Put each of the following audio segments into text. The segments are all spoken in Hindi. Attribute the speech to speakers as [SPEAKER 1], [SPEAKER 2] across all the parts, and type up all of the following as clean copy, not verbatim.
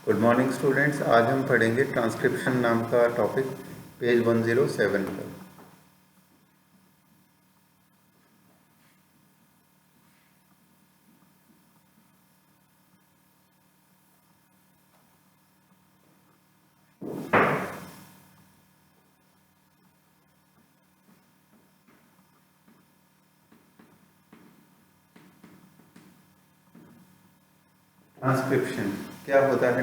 [SPEAKER 1] Good morning students. आज हम पढ़ेंगे ट्रांसक्रिप्शन नाम का टॉपिक पेज 107 पर। ट्रांसक्रिप्शन क्या होता है?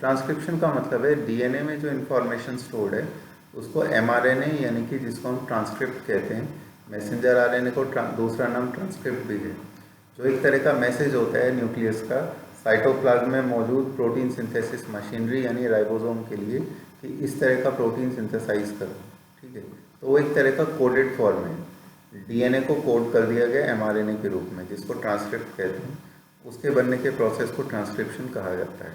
[SPEAKER 1] ट्रांसक्रिप्शन का मतलब है डीएनए में जो इन्फॉर्मेशन स्टोर्ड है उसको एमआरएनए यानी कि जिसको हम ट्रांसक्रिप्ट कहते हैं। मैसेंजर आरएनए को दूसरा नाम ट्रांसक्रिप्ट भी है। जो एक तरह का मैसेज होता है न्यूक्लियस का साइटोप्लाज्म में मौजूद प्रोटीन सिंथेसिस मशीनरी यानी राइबोसोम के लिए कि इस तरह का प्रोटीन सिंथेसाइज करो। ठीक है, तो वो एक तरह का कोडेड फॉर्म है। डीएनए को कोड कर दिया गया एमआरएनए के रूप में, जिसको ट्रांसक्रिप्ट कहते हैं। उसके बनने के प्रोसेस को ट्रांसक्रिप्शन कहा जाता है।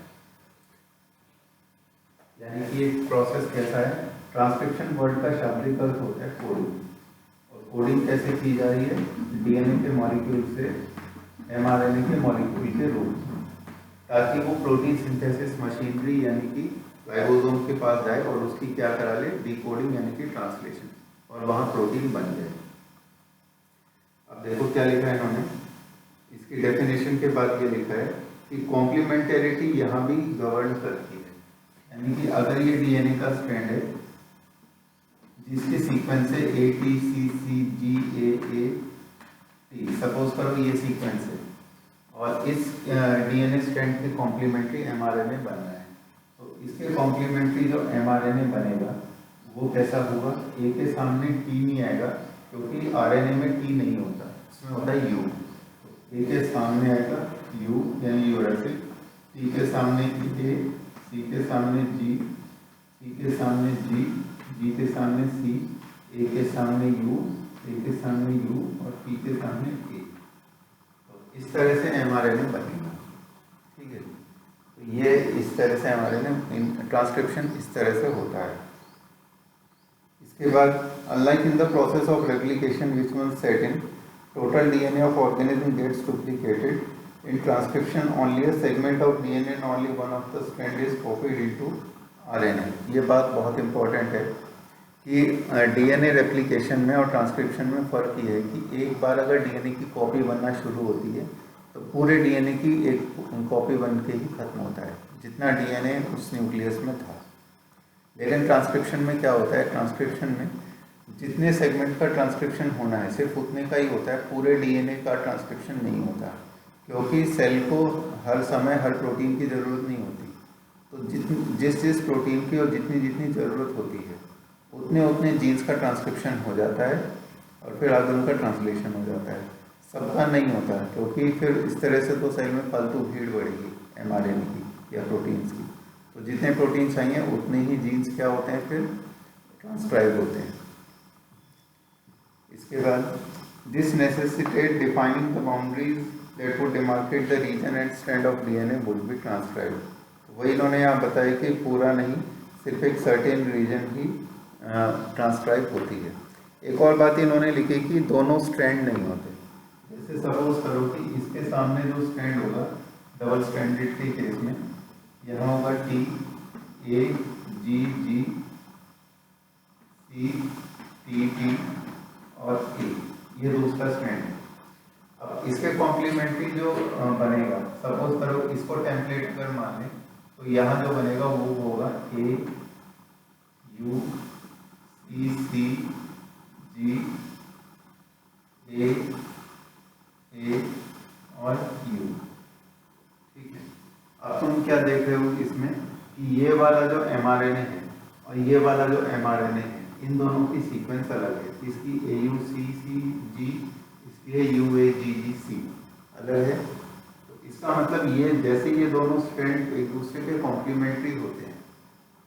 [SPEAKER 1] यानी कि एक प्रोसेस कैसा है? ट्रांसक्रिप्शन वर्ड का शाब्दिक अर्थ होता है कोडिंग। और कोडिंग कैसे की जा रही है? डीएनए के मॉलिक्यूल से एमआरएनए के मॉलिक्यूल के रूप में, ताकि वो प्रोटीन सिंथेसिस मशीनरी यानी कि राइबोसोम के पास जाए और उसकी क्या करा ले? डिकोडिंग यानी कि ट्रांसलेशन, और वहाँ प्रोटीन बन जाए। अब देखो क्या लिखा है इन्होंने। इसकी डेफिनेशन के बाद ये लिखा है कि कॉम्प्लीमेंटेरिटी यहाँ भी गवर्न करती है। यानी कि अगर ये डीएनए का स्ट्रैंड है जिसके सीक्वेंस है A T C C G A T, suppose करो ये सीक्वेंस है और इस डीएनए स्ट्रैंड के कॉम्प्लीमेंट्री एमआरएनए बनना है, तो इसके कॉम्प्लीमेंट्री जो एमआरएनए बनेगा वो कैसा होगा? ए के सामने टी नहीं आएगा क्योंकि आरएनए में टी नहीं होता, इसमें होता है यू। ए के सामने आएगा यू यानी यूरेसिल, टी के सामने ए, सी के सामने जी, सी के सामने जी, जी के सामने सी, ए के सामने यू, ए के सामने यू और टी के सामने ए। तो इस तरह से एमआरएनए बनेगा। ठीक है, तो ये इस तरह से एमआरएनए ट्रांसक्रिप्शन इस तरह से होता है। इसके बाद unlike in the process of replication which one set in total DNA of organism gets duplicated. In transcription, only a segment of DNA and only one of the strand is copied into RNA. ये बात बहुत इम्पोर्टेंट है कि डीएनए रेप्लिकेशन में और ट्रांसक्रिप्शन में फ़र्क ये है कि एक बार अगर डीएनए की कॉपी बनना शुरू होती है तो पूरे डीएनए की एक कॉपी बन के ही खत्म होता है जितना डीएनए उस न्यूक्लियस में था। लेकिन ट्रांसक्रिप्शन में क्या होता है? ट्रांसक्रिप्शन में जितने सेगमेंट का ट्रांसक्रिप्शन होना है सिर्फ उतने का ही होता है, पूरे डीएनए का ट्रांसक्रिप्शन नहीं होता, क्योंकि सेल को हर समय हर प्रोटीन की ज़रूरत नहीं होती। तो जिस प्रोटीन की और जितनी जितनी ज़रूरत होती है उतने उतने जीन्स का ट्रांसक्रिप्शन हो जाता है और फिर आगे उनका ट्रांसलेशन हो जाता है। सबका नहीं होता, क्योंकि फिर इस तरह से तो सेल में फालतू भीड़ बढ़ेगी एमआरएनए की या प्रोटीन्स की। तो जितने प्रोटीन चाहिए उतने ही जीन्स क्या होते हैं? फिर ट्रांसक्राइब होते हैं। इसके बाद this necessitate defining the boundaries that would demarcate the region and strand of DNA would be transcribed. तो वही इन्होंने यहाँ बताया कि पूरा नहीं, सिर्फ एक सर्टेन रीजन ही ट्रांसक्राइब होती है। एक और बात इन्होंने लिखी कि दोनों स्ट्रैंड नहीं होते। जैसे सपोज करो कि इसके सामने जो स्ट्रैंड होगा डबल स्ट्रैंडेड के केस में यहाँ होगा T A G G C T T और ए, ये दूसरा स्ट्रैंड है। अब इसके कॉम्प्लीमेंट्री जो बनेगा, सपोज करो इसको टेम्पलेट अगर मान लें तो यहाँ जो बनेगा वो होगा ए यू सी सी जी ए और यू। ठीक है, अब तुम क्या देख रहे हो इसमें कि ये वाला जो एमआरएनए है और ये वाला जो एमआरएनए है इन दोनों की सीक्वेंस अलग है। इसकी ए यू सी सी जी, इसकी है यू ए जी जी सी, अलग है। तो इसका मतलब ये जैसे ये दोनों स्ट्रैंड एक दूसरे के कॉम्प्लीमेंट्री होते हैं।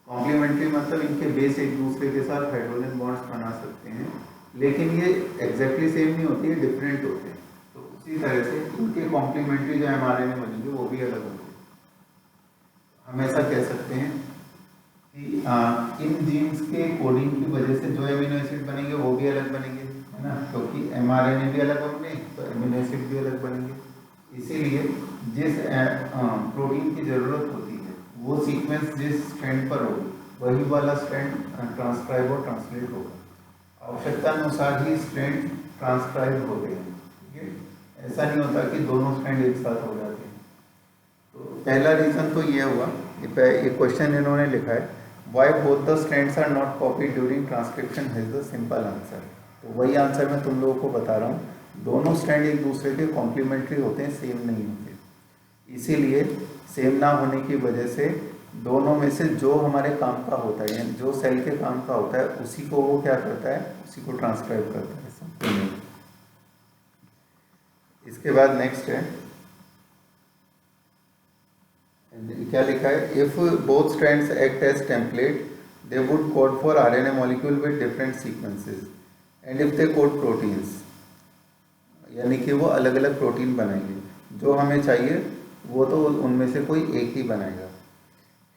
[SPEAKER 1] कॉम्प्लीमेंट्री मतलब इनके बेस एक दूसरे के साथ हाइड्रोजन बॉन्ड्स बना सकते हैं, लेकिन ये एग्जैक्टली सेम नहीं होती है, डिफरेंट होते हैं। तो उसी तरह से इनके कॉम्प्लीमेंट्री जो एमआरएनए बनेंगे वो भी अलग होंगे। हम ऐसा कह सकते हैं कि इन जीन्स के कोडिंग की वजह से जो एमिनो एसिड बनेंगे वो भी अलग बनेंगे, है ना, क्योंकि एमआरएनए भी अलग होंगे तो एमिनो एसिड भी अलग बनेंगे। इसीलिए जिस प्रोटीन की ज़रूरत होती है वो सीक्वेंस जिस स्ट्रैंड पर हो वही वाला स्ट्रैंड ट्रांसक्राइब और ट्रांसलेट होगा। आवश्यकता अनुसार ही स्ट्रैंड ट्रांसक्राइब होते हैं, ठीक है। ऐसा नहीं होता कि दोनों स्ट्रैंड एक साथ हो जाते हैं। तो पहला रीज़न तो ये हुआ, ये क्वेश्चन इन्होंने लिखा है, why both the strands are not copied during transcription has the simple answer. तो वही आंसर मैं तुम लोगों को बता रहा हूँ, दोनों स्ट्रैंड एक दूसरे के कॉम्प्लीमेंट्री होते हैं, सेम नहीं होते। इसीलिए सेम ना होने की वजह से दोनों में से जो हमारे काम का होता है, यानी जो सेल के काम का होता है उसी को वो क्या करता है, उसी को ट्रांसक्राइब करता है, समझ। इसके बाद नेक्स्ट है, क्या लिखा है, if both strands act as template they would code for RNA molecule with different sequences and if they code proteins, यानी कि वो अलग अलग प्रोटीन बनाएंगे, जो हमें चाहिए वो तो उनमें से कोई एक ही बनाएगा।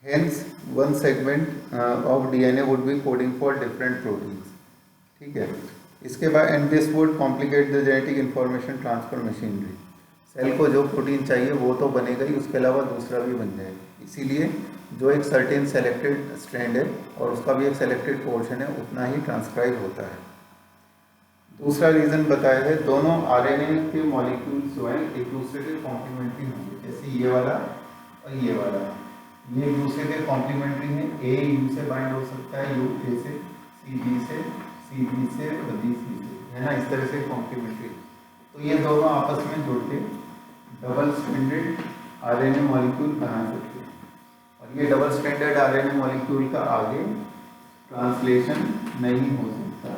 [SPEAKER 1] Hence one segment of DNA would be coding for different proteins, ठीक है। इसके बाद and this would complicate the genetic information transfer machinery, cell को जो प्रोटीन चाहिए वो तो बनेगा ही, उसके अलावा दूसरा भी बन जाएगा। इसीलिए जो एक सर्टेन सेलेक्टेड स्ट्रैंड है और उसका भी एक सेलेक्टेड पोर्शन है उतना ही ट्रांसक्राइब होता है। दूसरा रीज़न बताया है, दोनों आरएनए के मॉलिक्यूल्स जो हैं एक दूसरे के कॉम्प्लीमेंट्री होंगे, जैसे ये वाला और ये वाला, ये एक दूसरे के कॉम्प्लीमेंट्री हैं। ए यू से बाइंड हो सकता है, यू ए से, सी बी से, सी बी से और बी सी से, है ना, इस तरह से कॉम्प्लीमेंट्री। तो ये दोनों आपस में जुड़ के डबल स्ट्रैंडेड आरएनए मॉलिक्यूल बना सकते हैं, और ये डबल स्ट्रैंडेड आरएनए मॉलिक्यूल का आगे ट्रांसलेशन नहीं हो सकता।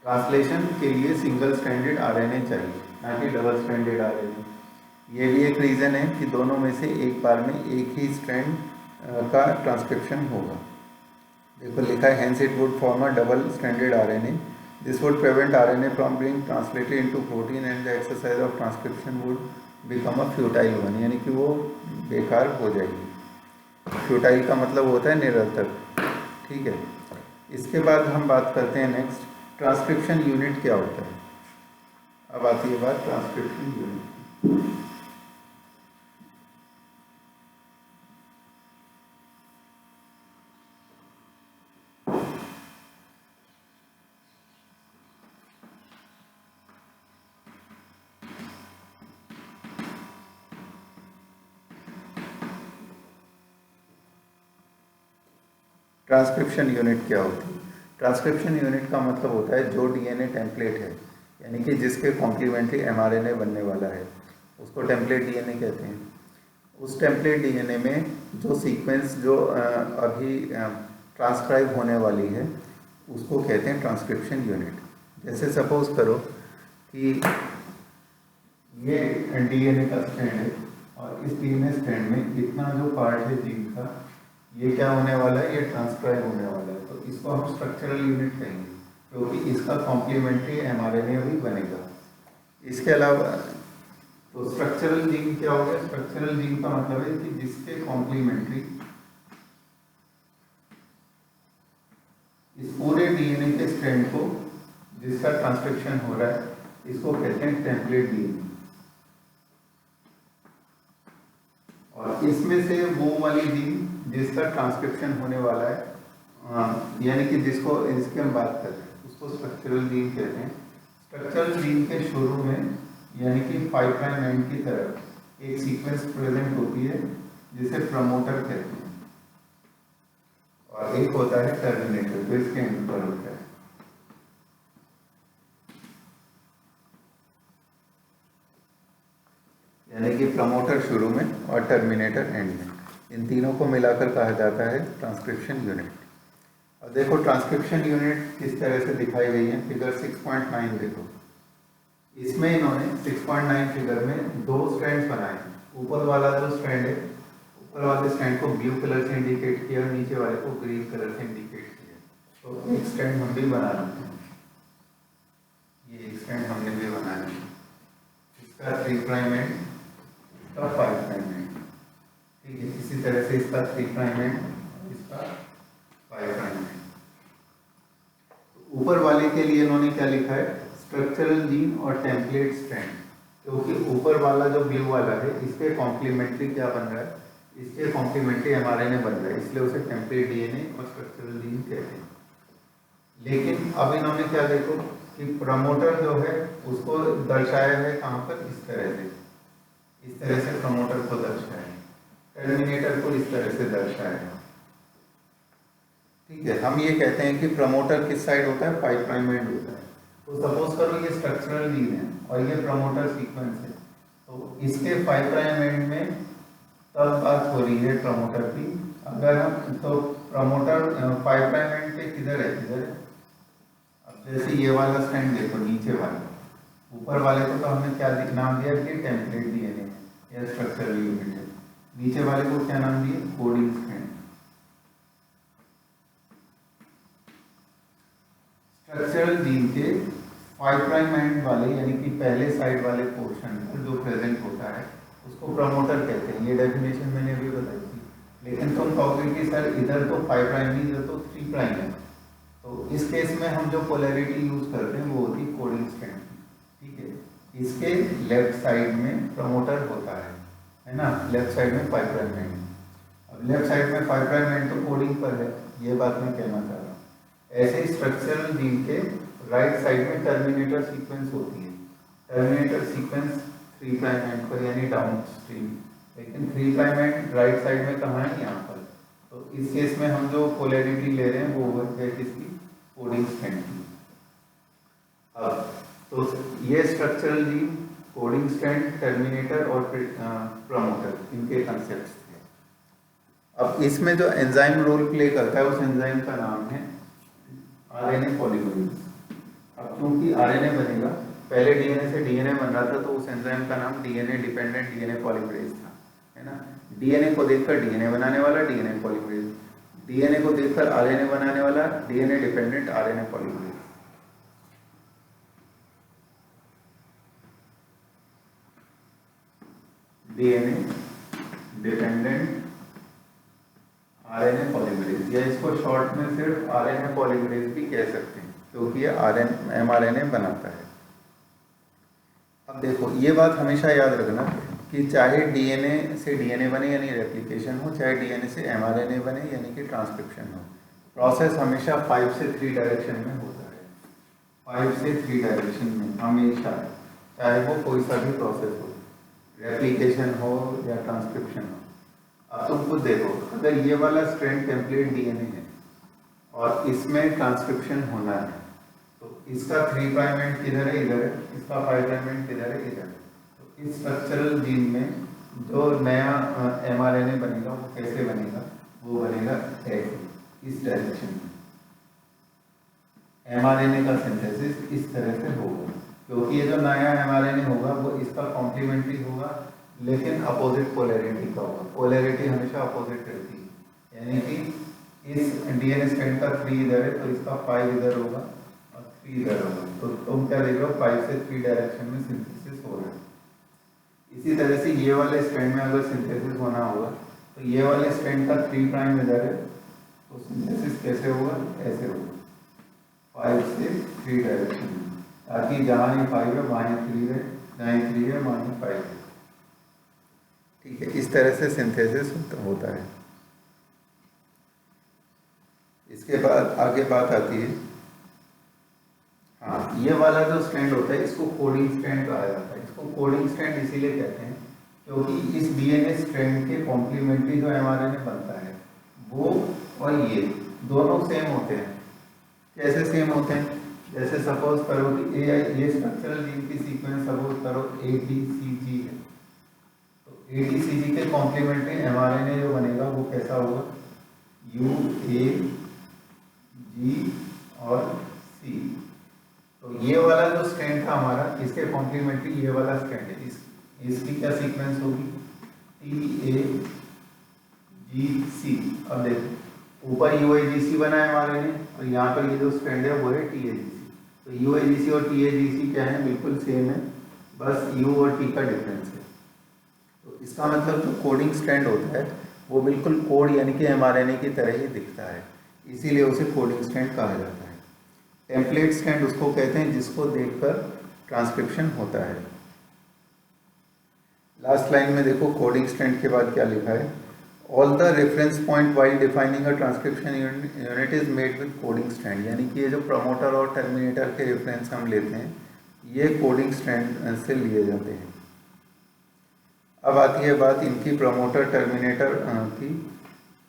[SPEAKER 1] ट्रांसलेशन के लिए सिंगल स्ट्रैंडेड आरएनए चाहिए, ना कि डबल स्ट्रैंडेड आरएनए। ये भी एक रीज़न है कि दोनों में से एक बार में एक ही स्ट्रैंड का ट्रांसक्रिप्शन होगा। देखो लिखा है, hence it would form a double stranded RNA, this would prevent RNA from being translated into protein and the exercise of transcription would become a futile one, यानी कि वो बेकार हो जाएगी। फ्यूटाइल का मतलब होता है निरर्थक, ठीक है। इसके बाद हम बात करते हैं नेक्स्ट, ट्रांसक्रिप्शन यूनिट क्या होता है। अब आती है बात ट्रांसक्रिप्शन यूनिट। ट्रांसक्रिप्शन यूनिट क्या होती है? ट्रांसक्रिप्शन यूनिट का मतलब होता है जो डीएनए टेम्पलेट है, यानी कि जिसके कॉम्प्लीमेंट्री एमआरएनए बनने वाला है, उसको टेम्पलेट डीएनए कहते हैं। उस टेम्पलेट डीएनए में जो सीक्वेंस जो अभी ट्रांसक्राइब होने वाली है उसको कहते हैं ट्रांसक्रिप्शन यूनिट। जैसे सपोज करो कि ये डीएनए का स्ट्रैंड है और इस डीएनए स्ट्रैंड में इतना जो पार्ट है जीन का, ये क्या होने वाला है, ये ट्रांसक्राइब होने वाला है, तो इसको हम स्ट्रक्चरल यूनिट कहेंगे, क्योंकि इसका कॉम्प्लीमेंट्री एमआरएनए भी बनेगा। इसके अलावा तो स्ट्रक्चरल जीन क्या हो गया, स्ट्रक्चरल जीन का मतलब है कि जिसके कॉम्प्लीमेंट्री इस पूरे डीएनए के स्ट्रैंड को, जिसका ट्रांसक्रिप्शन हो रहा है, इसको कहते हैं टेम्पलेट डीएनए। और इसमें से वो वाली जीन जिसका ट्रांसक्रिप्शन होने वाला है, यानी कि जिसको इसकी हम बात कर रहे हैं, उसको स्ट्रक्चरल जीन कहते हैं। स्ट्रक्चरल जीन के शुरू में, यानी कि 5 प्राइम एंड की तरफ एक सीक्वेंस प्रेजेंट होती है जिसे प्रमोटर कहते हैं, और एक होता है टर्मिनेटर जो इसके एंड पर होता है। यानी कि प्रमोटर शुरू में और टर्मिनेटर एंड में, इन तीनों को मिलाकर कहा जाता है ट्रांसक्रिप्शन यूनिट। अब देखो ट्रांसक्रिप्शन यूनिट किस तरह से दिखाई गई है, फिगर 6.9 देखो। इसमें इन्होंने 6.9 फिगर में दो स्ट्रैंड्स बनाए। ऊपर वाला जो स्ट्रैंड है, ऊपर वाले स्ट्रैंड को ब्लू कलर से इंडिकेट किया और नीचे वाले को ग्रीन कलर से इंडिकेट किया। तो एक स्ट्रैंड हम भी बना लेते हैं, ये एक स्ट्रैंड हमने भी बनाया, इसका 3 प्राइम एंड, इसका 5 प्राइम एंड, ठीक है। इसी तरह से इसका 3 प्राइम एंड, इसका 5 प्राइम एंड। ऊपर वाले के लिए इन्होंने क्या लिखा है, स्ट्रक्चरल जीन और टेम्पलेट स्ट्रैंड, क्योंकि ऊपर वाला जो ब्लू वाला है इसके कॉम्प्लीमेंट्री क्या बन रहा है, इसके कॉम्प्लीमेंट्री mRNA बन रहा है, इसलिए उसे टेम्पलेट डीएनए और स्ट्रक्चरल जीन कहते हैं। लेकिन अब इन्होंने क्या देखो कि प्रमोटर जो है उसको दर्शाया है कहाँ पर, इस तरह से प्रमोटर को दर्शाया है, टर्मिनेटर को इस तरह से दर्शाया है। ठीक है, हम ये कहते हैं कि प्रमोटर किस साइड होता है, 5 प्राइम एंड होता है। तो सपोज करो ये स्ट्रक्चरल जीन है और ये प्रमोटर सीक्वेंस है, तो इसके 5 प्राइम एंड में तब बात हो रही है प्रमोटर की। अगर हम तो प्रमोटर 5 प्राइम एंड पे किधर है, अब जैसे ये वाला स्ट्रैंड देखो, नीचे वाला, ऊपर वाले को तो हमने क्या नाम दिया कि टेम्पलेट डीएनए या स्ट्रक्चरल यूनिट है, नीचे वाले को क्या नाम दिया, कोडिंग स्ट्रैंड। स्ट्रक्चरल जीन के 5 प्राइम एंड वाले यानी कि पहले साइड वाले पोर्शन जो प्रेजेंट होता है उसको प्रमोटर कहते हैं। ये डेफिनेशन मैंने अभी बताई थी। लेकिन तुम कहोगे कि सर इधर तो 5 प्राइम नहीं, इधर तो 3 प्राइम है, तो इस केस में हम जो पोलैरिटी यूज करते हैं वो होती है कोडिंग स्ट्रैंड। ठीक है, इसके लेफ्ट साइड में प्रमोटर होता है ना, लेफ्ट साइड में 5 प्राइम एंड। अब लेफ्ट साइड में 5 प्राइम एंड तो कोडिंग पर है, ये बात मैं कहना चाह रहा हूँ। ऐसे ही स्ट्रक्चरल जीन के राइट साइड में टर्मिनेटर सीक्वेंस होती है, टर्मिनेटर सीक्वेंस 3 प्राइम एंड पर यानी डाउन स्ट्रीम, लेकिन 3 प्राइम एंड राइट साइड में कहाँ है, यहाँ पर। तो इस केस में हम जो पोलैरिटी ले रहे हैं वो है किसकी, कोडिंग स्ट्रैंड की। अब तो ये structural gene, coding strand, terminator और प्रमोटर, इनके कंसेप्ट थे। अब इसमें जो एंजाइम रोल प्ले करता है उस एंजाइम का नाम है आरएनए पॉलीमरेज। अब क्योंकि आरएनए बनेगा, पहले डीएनए से डीएनए बन रहा था तो उस एंजाइम का नाम डीएनए डिपेंडेंट डीएनए पॉलीमरेज था, है ना। डीएनए को देखकर डीएनए बनाने वाला डीएनए पॉलीमरेज, डीएनए को देखकर आरएनए बनाने वाला DNA dependent RNA polymerase. DNA dependent RNA polymerase, या इसको शॉर्ट में सिर्फ आरएनए पॉलीमरेज भी कह सकते हैं क्योंकि ये एमआरएनए बनाता है। अब देखो ये बात हमेशा याद रखना कि चाहे डीएनए से डीएनए बने यानी रेप्लिकेशन हो, चाहे डीएनए से एमआरएनए बने यानी कि ट्रांसक्रिप्शन हो, प्रोसेस हमेशा 5 से 3 डायरेक्शन में होता है। 5 से 3 डायरेक्शन में हमेशा, चाहे वो कोई सा भी प्रोसेस हो, रेप्लिकेशन हो या ट्रांसक्रिप्शन हो। अब तुम खुद देखो, अगर ये वाला स्ट्रैंड टेम्पलेट डीएनए है और इसमें ट्रांसक्रिप्शन होना है तो इसका 3 प्राइम एंड किधर है, इधर है, इसका 5 प्राइम एंड किधर है, इधर है। तो इस स्ट्रक्चरल जीन में जो नया एमआरएनए बनेगा वो कैसे बनेगा, वो बनेगा ऐसे, इस डायरेक्शन में। एमआरएनए का सिंथेसिस इस तरह से होगा क्योंकि ये जो नया एमआरएनए होगा वो इसका कॉम्प्लीमेंट्री होगा लेकिन अपोजिट पोलैरिटी का होगा। पोलैरिटी हमेशा अपोजिट रहती है, यानी कि इस डीएनए स्ट्रैंड का 3 इधर है तो इसका 5 इधर होगा और 3 इधर होगा। तो तुम क्या देख रहे हो, 5 से 3 डायरेक्शन में सिंथेसिस हो रहा है। इसी तरह से ये वाले स्ट्रैंड में अगर सिंथेसिस होना होगा तो ये वाले स्ट्रैंड का 3 प्राइम इधर है तो सिंथेसिस कैसे होगा, ऐसे होगा, 5 से 3 डायरेक्शन में, ताकि जहाँ ये 5 है वहाँ 3 है, जहाँ 3 है वहाँ 5 है। ठीक है, इस तरह से सिंथेसिस होता है। इसके बाद आगे बात आती है, हाँ, ये वाला जो स्ट्रैंड होता है इसको कोडिंग स्ट्रैंड कहा जाता है। इसको कोडिंग स्ट्रैंड इसीलिए कहते हैं क्योंकि इस डीएनए स्ट्रैंड के कॉम्प्लीमेंट्री जो एमआरएनए बनता है वो और ये दोनों सेम होते हैं। कैसे सेम होते हैं, जैसे सपोज करो कि ये स्ट्रक्चरल जीन की सीक्वेंस सपोज करो ATCG है, तो ATCG के कॉम्प्लीमेंट्री एमआरएनए जो बनेगा वो कैसा होगा, UAG और C। तो ये वाला जो स्ट्रैंड था हमारा, इसके कॉम्प्लीमेंट्री ये वाला स्ट्रैंड है, इसकी क्या सीक्वेंस होगी, TAGC। अब देखो ऊपर UAGC बना है हमारे ने और यहाँ पर ये जो स्ट्रैंड है वो है TAGC। तो UAGC और TAGC क्या है, बिल्कुल सेम है, बस U और T का डिफरेंस है। तो इसका मतलब जो कोडिंग स्ट्रैंड होता है वो बिल्कुल कोड यानी कि एमआरएनए की तरह ही दिखता है, इसीलिए उसे कोडिंग स्ट्रैंड कहा जाता है। टेम्पलेट स्ट्रैंड उसको कहते हैं जिसको देखकर ट्रांसक्रिप्शन होता है। लास्ट लाइन में देखो कोडिंग स्ट्रैंड के बाद क्या लिखा है, all the reference point while defining a transcription unit is made with coding strand, यानी कि ये जो प्रमोटर और टर्मिनेटर के रेफरेंस हम लेते हैं ये कोडिंग स्ट्रैंड से लिए जाते हैं। अब आती है बात इनकी प्रमोटर टर्मिनेटर की।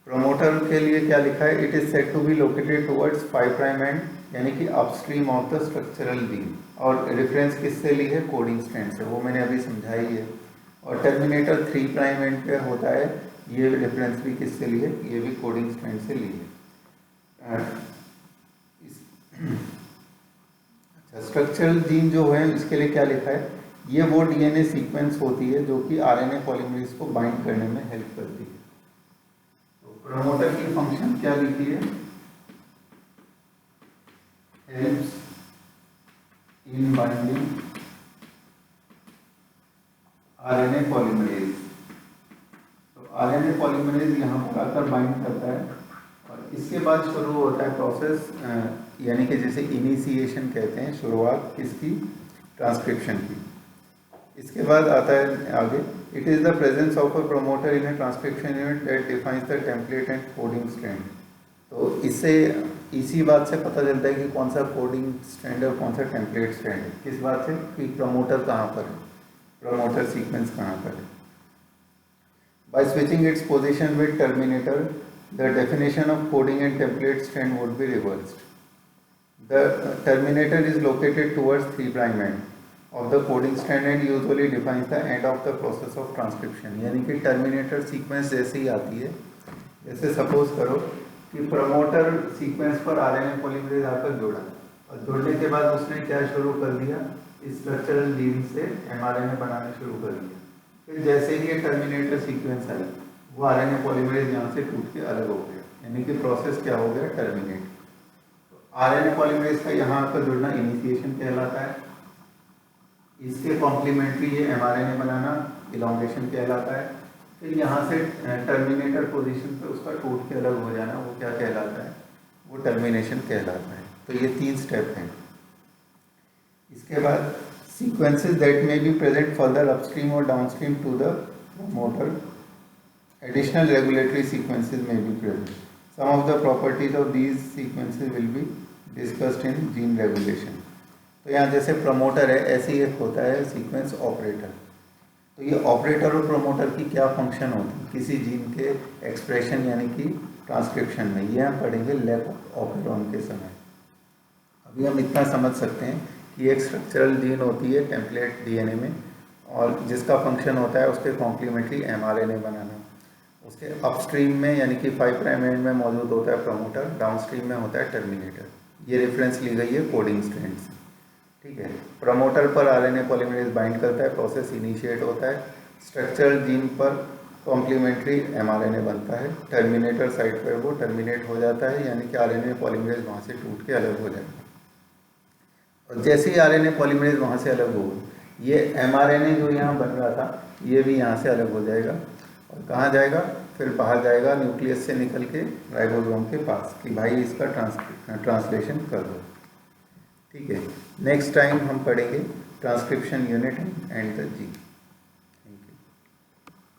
[SPEAKER 1] प्रमोटर के लिए क्या लिखा है, it is set to be located towards 5' end, यानी कि upstream of the structural gene, और रेफरेंस किससे ली है, कोडिंग स्ट्रैंड से, वो मैंने अभी समझाई है। और टर्मिनेटर 3' एंड पे होता है, ये रेफरेंस भी किससे ली है, ये भी कोडिंग स्ट्रैंड से ली है। अच्छा, स्ट्रक्चरल जीन जो है इसके लिए क्या लिखा है, ये वो डीएनए सीक्वेंस होती है जो कि आरएनए पॉलीमरेज को बाइंड करने में हेल्प करती है। तो प्रमोटर की फंक्शन क्या लिखी है, helps in binding RNA polymerase. तो आरएनए पॉलीमरेज यहाँ पर आकर बाइंड करता है और इसके बाद शुरू होता है प्रोसेस, यानी कि जैसे इनिशिएशन कहते हैं, शुरुआत किसकी, ट्रांसक्रिप्शन की। इसके बाद आता है आगे, it is the presence of a promoter in a transcription unit that defines the template and coding strand. तो इससे इसी बात से पता चलता है कि कौन सा कोडिंग स्ट्रैंड और कौन सा टेम्पलेट स्ट्रैंड है। किस बात से, कि प्रमोटर कहाँ पर है, प्रमोटर सीक्वेंस कहाँ पर है। By switching its position with terminator the definition of coding and template strand would be reversed. The terminator is located towards 3' end of the coding strand and usually defines the end of the process of transcription। यानी कि टर्मिनेटर सीक्वेंस जैसे ही आती है, जैसे सपोज करो कि प्रमोटर सीक्वेंस पर आरएनए पॉलीमरेज आकर जुड़ा और जुड़ने के बाद उसने क्या शुरू कर दिया, स्ट्रक्चरल जीन से एमआरएनए बनाना शुरू कर दिया। फिर जैसे ही ये टर्मिनेटर सीक्वेंस आई, वो आरएनए पॉलीमरेज यहाँ से टूट के अलग हो गया, यानी कि प्रोसेस क्या हो गया, टर्मिनेट। तो आरएनए पॉलीमरेज का यहाँ पर जुड़ना इनिशिएशन कहलाता है, इसके कॉम्प्लीमेंट्री ये एमआरएनए बनाना इलॉन्गेशन कहलाता है। फिर यहाँ से टर्मिनेटर पोजीशन पे उसका टूट के अलग हो जाना, वो क्या कहलाता है, वो टर्मिनेशन कहलाता है। तो ये 3 स्टेप हैं। इसके बाद sequences that may be present further upstream और downstream to the promoter, additional regulatory sequences may be present. Some of the properties of these sequences will be discussed in gene regulation. तो यहाँ जैसे प्रमोटर है, ऐसे ही एक होता है सीक्वेंस ऑपरेटर। तो ये ऑपरेटर और प्रमोटर की क्या फंक्शन होती है किसी जीन के एक्सप्रेशन यानी कि ट्रांसक्रिप्शन में, ये हम पढ़ेंगे लैक ऑफ ऑपरेटॉन के समय। अभी हम इतना समझ सकते हैं कि एक स्ट्रक्चरल जीन होती है टेम्पलेट डीएनए में, और जिसका फंक्शन होता है उसके कॉम्प्लीमेंट्री एमआरएनए बनाना। उसके अपस्ट्रीम में यानी कि 5' एंड में मौजूद होता है प्रमोटर, डाउनस्ट्रीम में होता है टर्मिनेटर। ये रेफरेंस ली गई है कोडिंग स्ट्रैंड से, ठीक है। प्रमोटर पर आरएनए पॉलीमरेज बाइंड करता है, प्रोसेस इनिशिएट होता है, स्ट्रक्चरल जीन पर कॉम्प्लीमेंट्री एमआरएनए बनता है, टर्मिनेटर साइड पर वो टर्मिनेट हो जाता है, यानी कि आरएनए पॉलीमरेज वहाँ से टूट के अलग हो जाएगा। और जैसे ही आरएनए पॉलीमरेज वहाँ से अलग हो, ये एमआरएनए जो यहाँ बन रहा था ये भी यहाँ से अलग हो जाएगा, और कहाँ जाएगा, फिर बाहर जाएगा न्यूक्लियस से निकल के राइबोसोम के पास कि भाई इसका ट्रांसलेशन कर दो, ठीक है। नेक्स्ट टाइम हम पढ़ेंगे transcription unit and the gene.